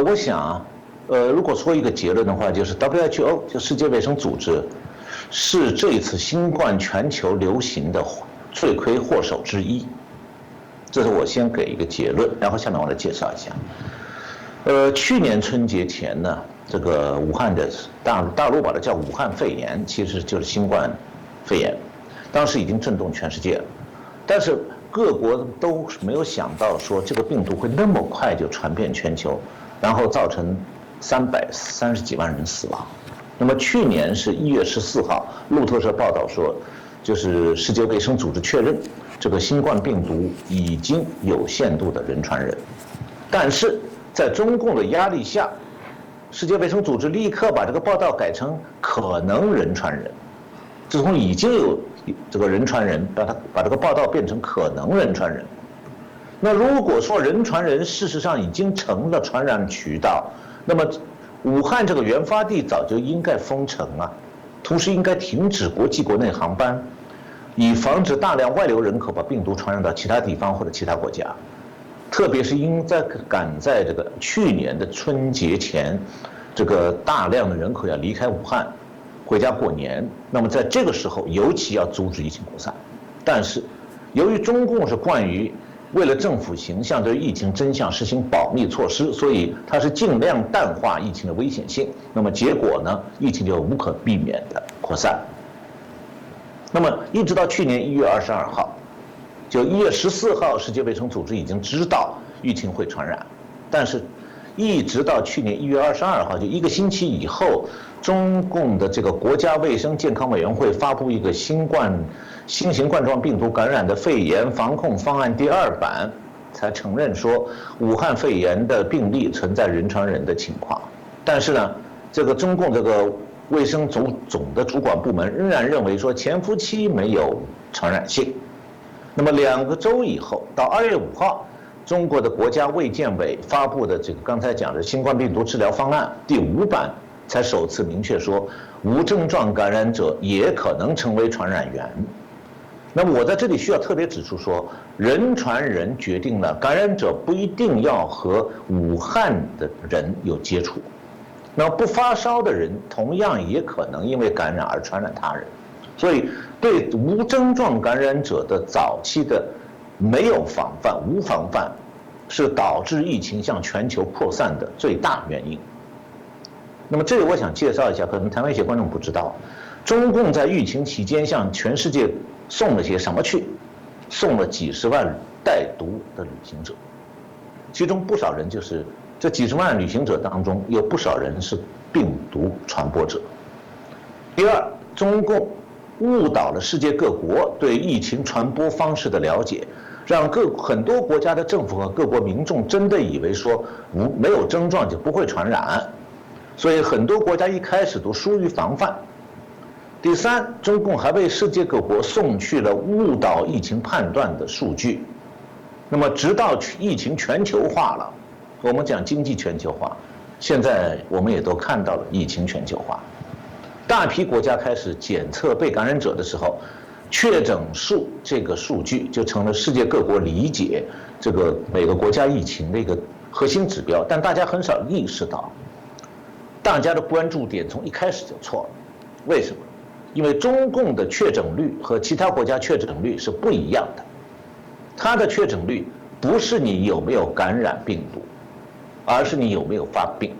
我想啊，如果说一个结论的话，就是 WHO 就世界卫生组织是这一次新冠全球流行的罪魁祸首之一。这是我先给一个结论，然后下面我来介绍一下。去年春节前呢，这个武汉的大陆把它叫武汉肺炎，其实就是新冠肺炎，当时已经震动全世界了，但是各国都没有想到说这个病毒会那么快就传遍全球，然后造成330几万人死亡。那么去年是1月14号，路透社报道说，就是世界卫生组织确认这个新冠病毒已经有限度的人传人，但是在中共的压力下，世界卫生组织立刻把这个报道改成可能人传人。自从已经有这个人传人，把这个报道变成可能人传人。那如果说人传人事实上已经成了传染渠道，那么武汉这个原发地早就应该封城啊，同时应该停止国际国内航班，以防止大量外流人口把病毒传染到其他地方或者其他国家。特别是赶在这个去年的春节前，这个大量的人口要离开武汉回家过年，那么在这个时候尤其要阻止疫情扩散。但是由于中共是惯于为了政府形象对疫情真相实行保密措施，所以它是尽量淡化疫情的危险性，那么结果呢，疫情就无可避免的扩散。那么一直到去年1月22号，就1月14号，世界卫生组织已经知道疫情会传染，但是一直到去年1月22号，就1个星期以后，中共的这个国家卫生健康委员会发布一个新型冠状病毒感染的肺炎防控方案第2版，才承认说武汉肺炎的病例存在人传人的情况。但是呢，这个中共这个卫生总的主管部门仍然认为说潜伏期没有传染性。那么2个周以后，到2月5号，中国的国家卫健委发布的这个刚才讲的新冠病毒治疗方案第5版，才首次明确说无症状感染者也可能成为传染源。那么我在这里需要特别指出说，人传人决定了感染者不一定要和武汉的人有接触，那么不发烧的人同样也可能因为感染而传染他人。所以对无症状感染者的早期的没有防范、无防范，是导致疫情向全球扩散的最大原因。那么这里我想介绍一下，可能台湾一些观众不知道，中共在疫情期间向全世界送了些什么去？送了几十万带毒的旅行者，其中不少人就是这几十万旅行者当中有不少人是病毒传播者。第二，中共误导了世界各国对疫情传播方式的了解，让很多国家的政府和各国民众真的以为说没有症状就不会传染，所以很多国家一开始都疏于防范。第三，中共还为世界各国送去了误导疫情判断的数据。那么直到疫情全球化了，我们讲经济全球化，现在我们也都看到了疫情全球化。大批国家开始检测被感染者的时候，确诊数这个数据就成了世界各国理解这个每个国家疫情的一个核心指标，但大家很少意识到，大家的关注点从一开始就错了。为什么？因为中共的确诊率和其他国家确诊率是不一样的，它的确诊率不是你有没有感染病毒，而是你有没有发病。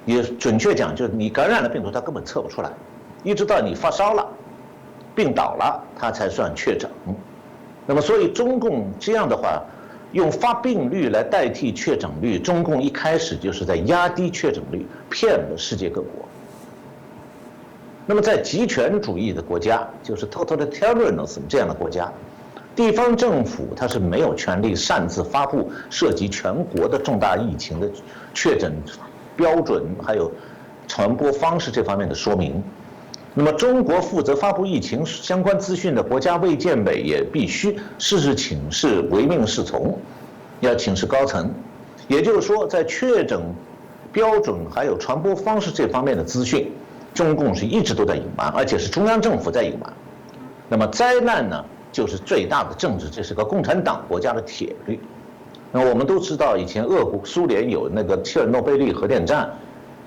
也准确讲，就是你感染了病毒，它根本测不出来，一直到你发烧了、病倒了，它才算确诊。那么，所以中共这样的话，用发病率来代替确诊率，中共一开始就是在压低确诊率，骗了世界各国。那么，在极权主义的国家，就是 totalitarianism 这样的国家，地方政府它是没有权利擅自发布涉及全国的重大疫情的确诊标准，还有传播方式这方面的说明。那么中国负责发布疫情相关资讯的国家卫健委也必须事事请示，唯命是从，要请示高层。也就是说，在确诊标准还有传播方式这方面的资讯，中共是一直都在隐瞒，而且是中央政府在隐瞒。那么灾难呢，就是最大的政治，这是个共产党国家的铁律。那我们都知道，以前苏联有那个切尔诺贝利核电站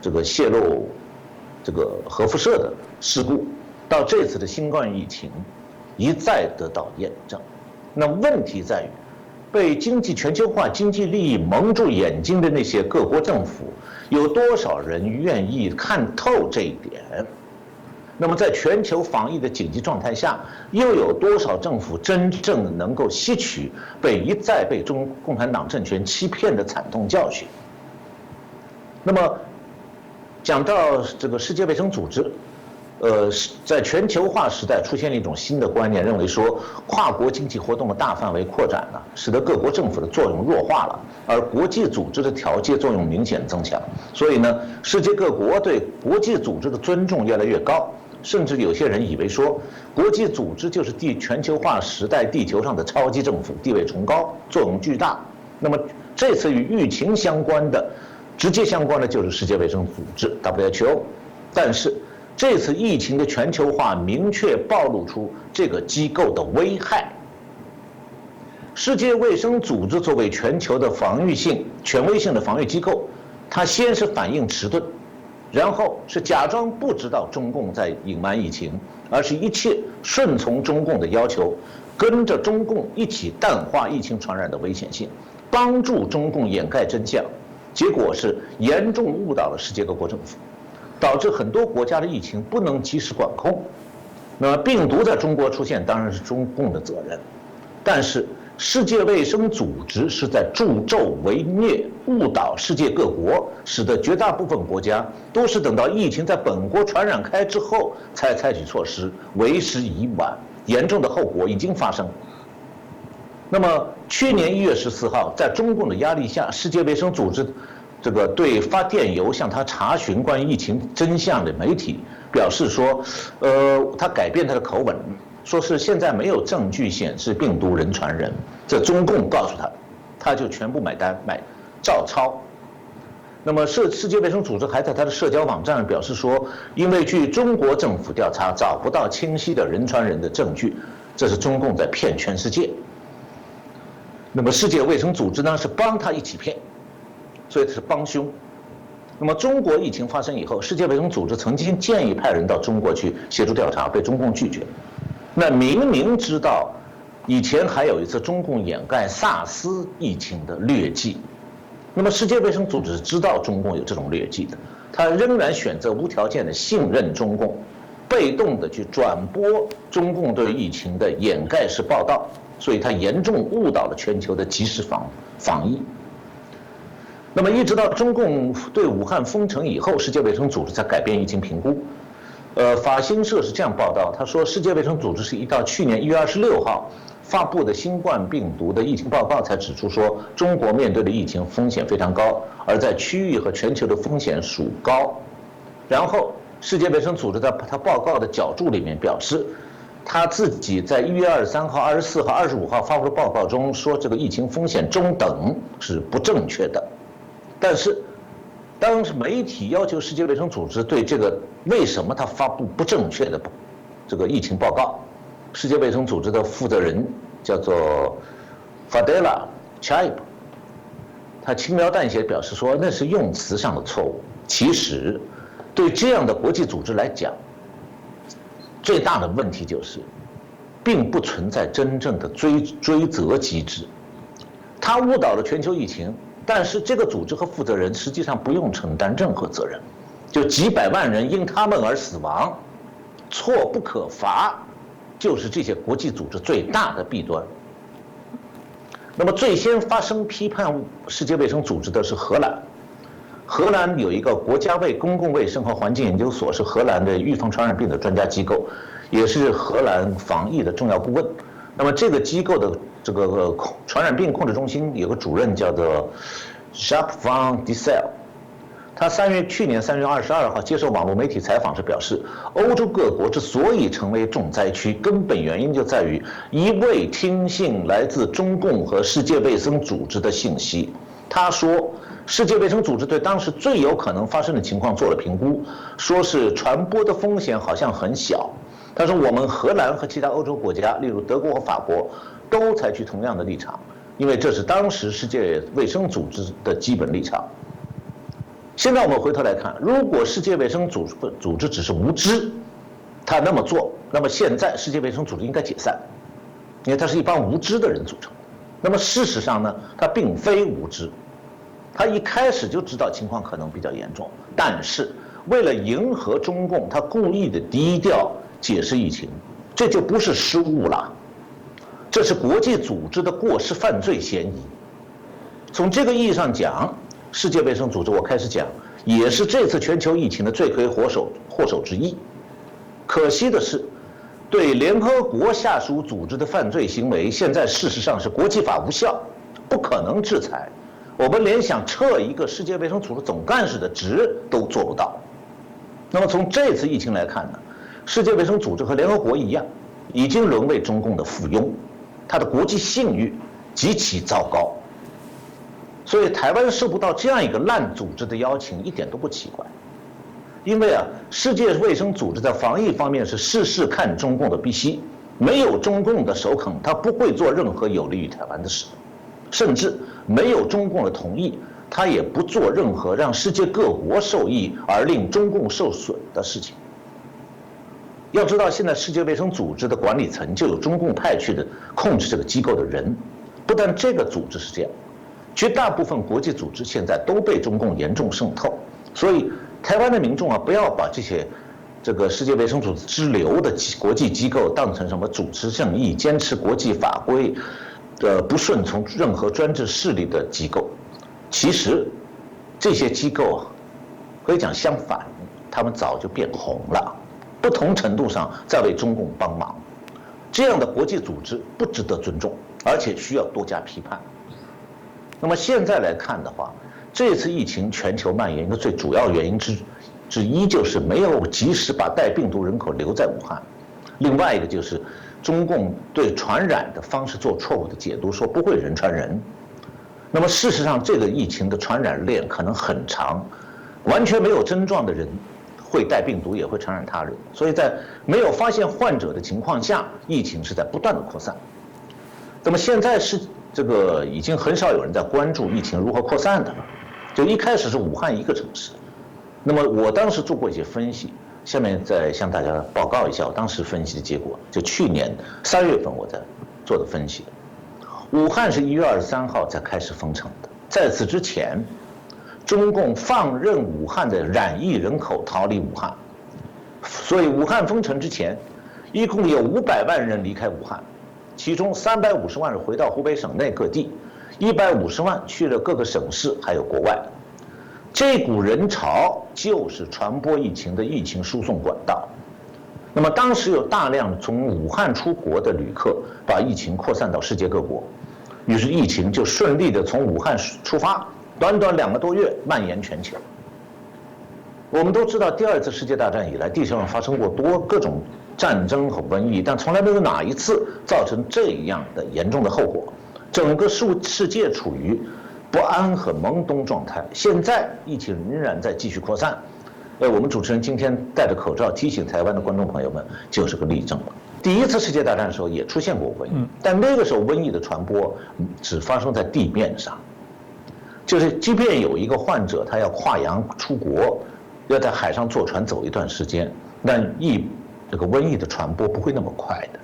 这个泄露这个核辐射的事故，到这次的新冠疫情一再得到验证。那问题在于，被全球化经济利益蒙住眼睛的那些各国政府，有多少人愿意看透这一点？那么在全球防疫的紧急状态下，又有多少政府真正能够吸取一再被共产党政权欺骗的惨痛教训？那么讲到这个世界卫生组织，在全球化时代出现了一种新的观念，认为说跨国经济活动的大范围扩展了，使得各国政府的作用弱化了，而国际组织的调节作用明显增强。所以呢，世界各国对国际组织的尊重越来越高，甚至有些人以为说，国际组织就是全球化时代地球上的超级政府，地位崇高，作用巨大。那么这次与疫情直接相关的就是世界卫生组织 WHO， 但是这次疫情的全球化明确暴露出这个机构的危害。世界卫生组织作为全球的权威性的防御机构，它先是反应迟钝，然后是假装不知道中共在隐瞒疫情，而是一切顺从中共的要求，跟着中共一起淡化疫情传染的危险性，帮助中共掩盖真相。结果是严重误导了世界各国政府，导致很多国家的疫情不能及时管控。那么病毒在中国出现当然是中共的责任，但是世界卫生组织是在助纣为虐，误导世界各国，使得绝大部分国家都是等到疫情在本国传染开之后才采取措施，为时已晚，严重的后果已经发生。那么去年1月14号，在中共的压力下，世界卫生组织对发电邮向他查询关于疫情真相的媒体表示说，他改变他的口吻，说是现在没有证据显示病毒人传人，这中共告诉他，他就全部买单照抄。那么世界卫生组织还在他的社交网站上表示说，因为据中国政府调查找不到清晰的人传人的证据，这是中共在骗全世界。那么世界卫生组织呢是帮他一起骗，所以是帮凶。那么中国疫情发生以后，世界卫生组织曾经建议派人到中国去协助调查，被中共拒绝。那明明知道以前还有一次中共掩盖SARS疫情的劣迹，那么世界卫生组织知道中共有这种劣迹的，他仍然选择无条件的信任中共，被动的去转播中共对疫情的掩盖式报道，所以它严重误导了全球的及时防疫。那么一直到中共对武汉封城以后，世界卫生组织才改变疫情评估。法新社是这样报道，他说世界卫生组织是一到去年1月26号发布的新冠病毒的疫情报告才指出说，中国面对的疫情风险非常高，而在区域和全球的风险属高。然后世界卫生组织在他报告的角注里面表示，他自己在1月23号、24号、25号发布的报告中说，这个疫情风险中等是不正确的。但是，当媒体要求世界卫生组织对这个为什么他发布不正确的这个疫情报告，世界卫生组织的负责人叫做 Fadela Chaib， 他轻描淡写表示说那是用词上的错误。其实，对这样的国际组织来讲，最大的问题就是，并不存在真正的追责机制。它误导了全球疫情，但是这个组织和负责人实际上不用承担任何责任，就几百万人因他们而死亡，错不可罚，就是这些国际组织最大的弊端。那么最先发声批判世界卫生组织的是荷兰。荷兰有一个国家公共卫生和环境研究所，是荷兰的预防传染病的专家机构，也是荷兰防疫的重要顾问。那么这个机构的这个传染病控制中心有个主任叫做 Jacques van Dissel， 他去年3月22号接受网络媒体采访时表示，欧洲各国之所以成为重灾区，根本原因就在于一味听信来自中共和世界卫生组织的信息。他说，世界卫生组织对当时最有可能发生的情况做了评估，说是传播的风险好像很小。他说，我们荷兰和其他欧洲国家，例如德国和法国，都采取同样的立场，因为这是当时世界卫生组织的基本立场。现在我们回头来看，如果世界卫生组织只是无知，他那么做，那么现在世界卫生组织应该解散，因为他是一帮无知的人组成。那么事实上呢，他并非无知，他一开始就知道情况可能比较严重，但是为了迎合中共，他故意的低调解释疫情，这就不是失误了，这是国际组织的过失犯罪嫌疑。从这个意义上讲，世界卫生组织我开始讲，也是这次全球疫情的罪魁祸首之一。可惜的是，对联合国下属组织的犯罪行为，现在事实上是国际法无效，不可能制裁。我们连想撤一个世界卫生组织总干事的职都做不到。那么从这次疫情来看呢，世界卫生组织和联合国一样，已经沦为中共的附庸，它的国际信誉极其糟糕。所以台湾受不到这样一个烂组织的邀请，一点都不奇怪。因为世界卫生组织在防疫方面是事事看中共的鼻息，没有中共的首肯，他不会做任何有利于台湾的事，甚至没有中共的同意，他也不做任何让世界各国受益而令中共受损的事情。要知道，现在世界卫生组织的管理层就有中共派去的控制这个机构的人，不但这个组织是这样，绝大部分国际组织现在都被中共严重渗透，所以台湾的民众不要把这个世界卫生组织支流的国际机构当成什么主持正义、坚持国际法规不顺从任何专制势力的机构。其实这些机构可以讲相反，他们早就变红了，不同程度上在为中共帮忙。这样的国际组织不值得尊重，而且需要多加批判。那么现在来看的话，这次疫情全球蔓延一个最主要原因之一就是没有及时把带病毒人口留在武汉，另外一个就是中共对传染的方式做错误的解读，说不会人传人。那么事实上，这个疫情的传染链可能很长，完全没有症状的人会带病毒，也会传染他人。所以在没有发现患者的情况下，疫情是在不断的扩散。那么现在是这个已经很少有人在关注疫情如何扩散的了。就一开始是武汉一个城市，那么我当时做过一些分析，下面再向大家报告一下我当时分析的结果。就去年3月份我在做的分析，武汉是1月23号才开始封城的，在此之前，中共放任武汉的染疫人口逃离武汉，所以武汉封城之前，一共有500万人离开武汉，其中350万人回到湖北省内各地，150万去了各个省市，还有国外。这股人潮就是传播疫情的疫情输送管道。那么当时有大量从武汉出国的旅客，把疫情扩散到世界各国，于是疫情就顺利的从武汉出发，短短2个多月蔓延全球。我们都知道，第2次世界大战以来，地球上发生过各种战争和瘟疫，但从来没有哪一次造成这样的严重的后果。整个世界处于不安和懵懂状态，现在疫情仍然在继续扩散。我们主持人今天戴着口罩提醒台湾的观众朋友们，就是个例证了。第1次世界大战的时候也出现过瘟疫，但那个时候瘟疫的传播只发生在地面上，就是即便有一个患者他要跨洋出国，要在海上坐船走一段时间，但这个瘟疫的传播不会那么快的。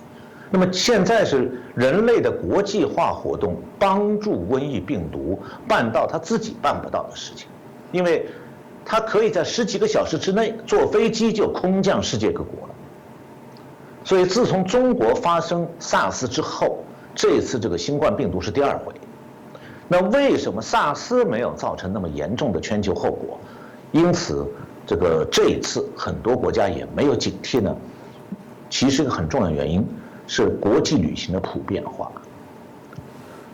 那么现在是人类的国际化活动帮助瘟疫病毒办到他自己办不到的事情，因为他可以在10几个小时之内坐飞机就空降世界各国了。所以自从中国发生 SARS 之后，这次这个新冠病毒是第2回。那为什么 SARS 没有造成那么严重的全球后果？因此这一次很多国家也没有警惕呢？其实一个很重要的原因是国际旅行的普遍化。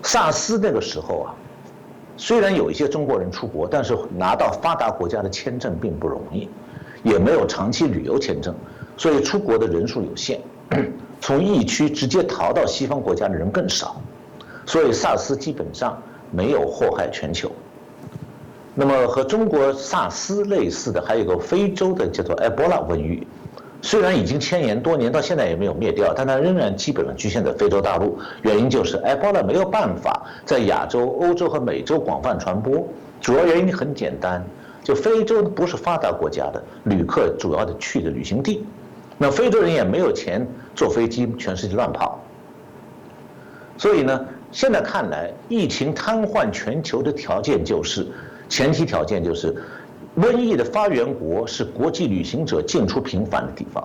SARS 那个时候虽然有一些中国人出国，但是拿到发达国家的签证并不容易，也没有长期旅游签证，所以出国的人数有限，从疫区直接逃到西方国家的人更少，所以 SARS 基本上没有祸害全球。那么和中国 SARS 类似的还有一个非洲的叫做埃博拉瘟疫，虽然已经千年多年，到现在也没有灭掉，但它仍然基本上局限在非洲大陆。原因就是埃博拉没有办法在亚洲、欧洲和美洲广泛传播。主要原因很简单，就非洲不是发达国家的旅客主要的去的旅行地，那非洲人也没有钱坐飞机全世界乱跑。所以呢，现在看来，疫情瘫痪全球的前提条件就是，瘟疫的发源国是国际旅行者进出频繁的地方。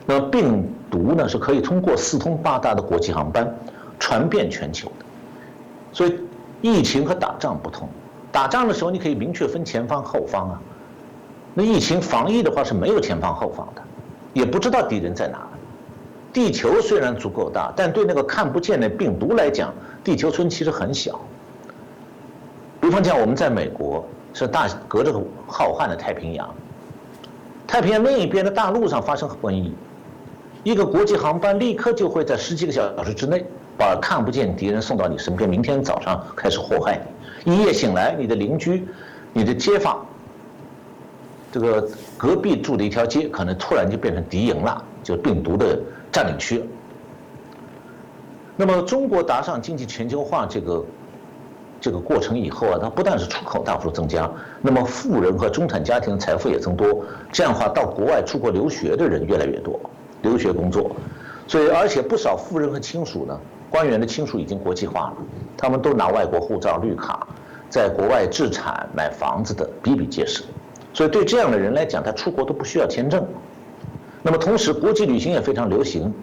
那么病毒呢是可以通过四通八达的国际航班传遍全球的。所以疫情和打仗不同，打仗的时候你可以明确分前方后方啊。那疫情防疫的话是没有前方后方的，也不知道敌人在哪。地球虽然足够大，但对那个看不见的病毒来讲，地球村其实很小。比方讲，我们在美国是隔着浩瀚的太平洋，太平洋另一边的大陆上发生瘟疫，一个国际航班立刻就会在10几个小时之内把看不见敌人送到你身边，明天早上开始祸害你。一夜醒来，你的邻居、你的街坊，这个隔壁住的一条街，可能突然就变成敌营了，就病毒的占领区了。那么中国搭上经济全球化这个过程以后啊，它不但是出口大幅增加，那么富人和中产家庭的财富也增多。这样的话，到国外出国留学的人越来越多，留学工作，所以而且不少富人和亲属呢，官员的亲属已经国际化了，他们都拿外国护照、绿卡，在国外置产、买房子的比比皆是。所以对这样的人来讲，他出国都不需要签证。那么同时，国际旅行也非常流行，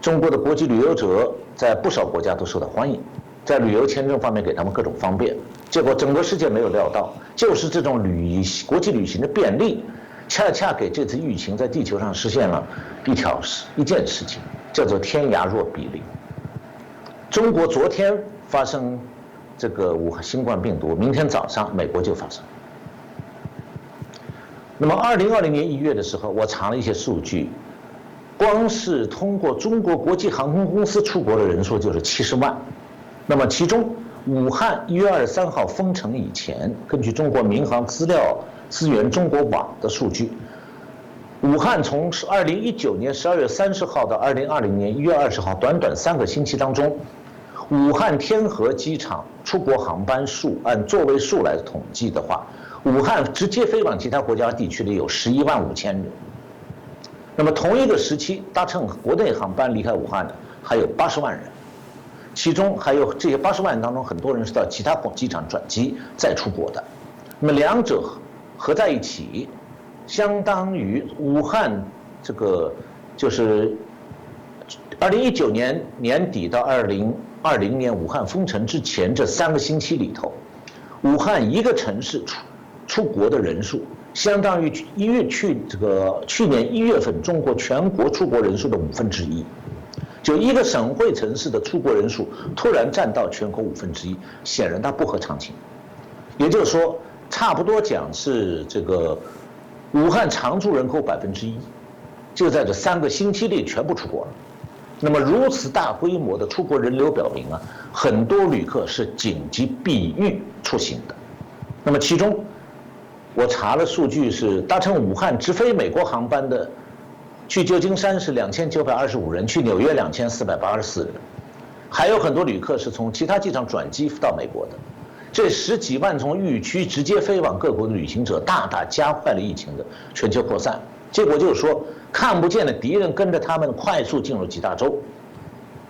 中国的国际旅游者在不少国家都受到欢迎，在旅游签证方面给他们各种方便。结果整个世界没有料到，就是这种国际旅行的便利，恰恰给这次疫情在地球上实现了一件事情，叫做天涯若比邻。中国昨天发生这个武汉新冠病毒，明天早上美国就发生。那么2020年1月的时候，我查了一些数据，光是通过中国国际航空公司出国的人数就是70万。那么其中，武汉1月23号封城以前，根据中国民航资源中国网的数据，武汉从2019年12月30号到2020年1月20号，短短3个星期当中，武汉天河机场出国航班数按座位数来统计的话，武汉直接飞往其他国家地区的有11万5千人。那么同一个时期，搭乘国内航班离开武汉的还有80万人，其中还有这些80万人当中，很多人是到其他机场转机再出国的。那么两者合在一起，相当于武汉这个就是2019年年底到2020年武汉封城之前这3个星期里头，武汉一个城市出国的人数，相当于去年1月份中国全国出国人数的1/5，就一个省会城市的出国人数突然占到全国1/5，显然它不合常情。也就是说，差不多讲是这个武汉常住人口1%，就在这3个星期里全部出国了。那么如此大规模的出国人流表明啊，很多旅客是紧急避孕出行的。那么其中，我查了数据是搭乘武汉直飞美国航班的，去旧金山是2925人，去纽约2484人，还有很多旅客是从其他机场转机到美国的。这10几万从疫区直接飞往各国的旅行者，大大加快了疫情的全球扩散。结果就是说，看不见的敌人跟着他们快速进入几大洲，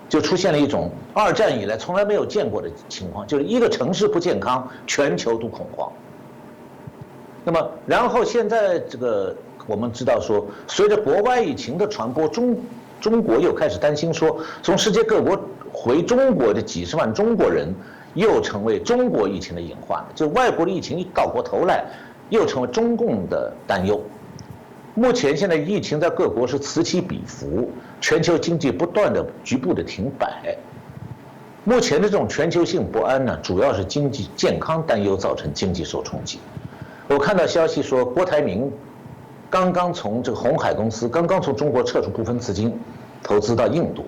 就出现了一种2战以来从来没有见过的情况，就是一个城市不健康，全球都恐慌。那么，然后现在这个我们知道说，随着国外疫情的传播，中国又开始担心说，从世界各国回中国的几十万中国人，又成为中国疫情的隐患，就外国的疫情一倒过头来，又成为中共的担忧。目前现在疫情在各国是此起彼伏，全球经济不断的局部的停摆。目前的这种全球性不安呢，主要是经济健康担忧造成经济受冲击。我看到消息说，郭台铭刚刚从这个鸿海公司刚刚从中国撤出部分资金，投资到印度，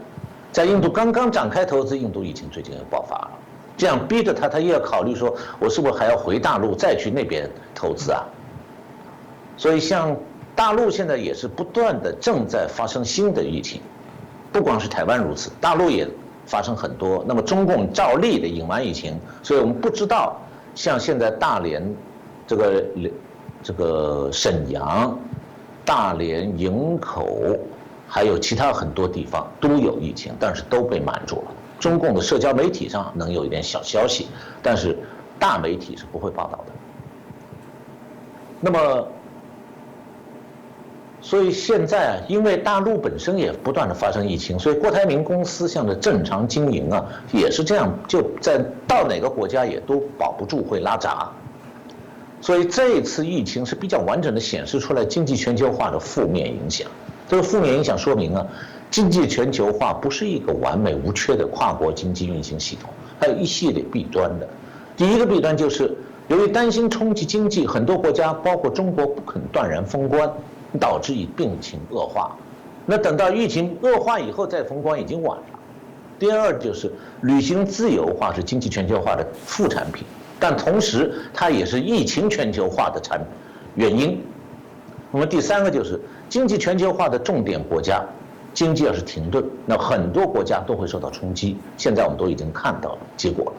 在印度刚刚展开投资，印度疫情最近又爆发了，这样逼着他又要考虑说，我是不是还要回大陆再去那边投资啊？所以像大陆现在也是不断的正在发生新的疫情，不光是台湾如此，大陆也发生很多。那么中共照例的隐瞒疫情，所以我们不知道像现在大连这个沈阳、大连、营口，还有其他很多地方都有疫情，但是都被瞒住了。中共的社交媒体上能有一点小消息，但是大媒体是不会报道的。那么，所以现在因为大陆本身也不断的发生疫情，所以郭台铭公司像的正常经营啊，也是这样，就在到哪个国家也都保不住，会拉闸。所以这一次疫情是比较完整的显示出来经济全球化的负面影响。这个负面影响说明啊，经济全球化不是一个完美无缺的跨国经济运行系统，还有一系列弊端的。第一个弊端就是，由于担心冲击经济，很多国家包括中国不肯断然封关，导致以病情恶化。那等到疫情恶化以后再封关已经晚了。第二就是旅行自由化是经济全球化的副产品，但同时它也是疫情全球化的原因。那么第三个就是经济全球化的重点国家，经济要是停顿，那很多国家都会受到冲击。现在我们都已经看到了结果了。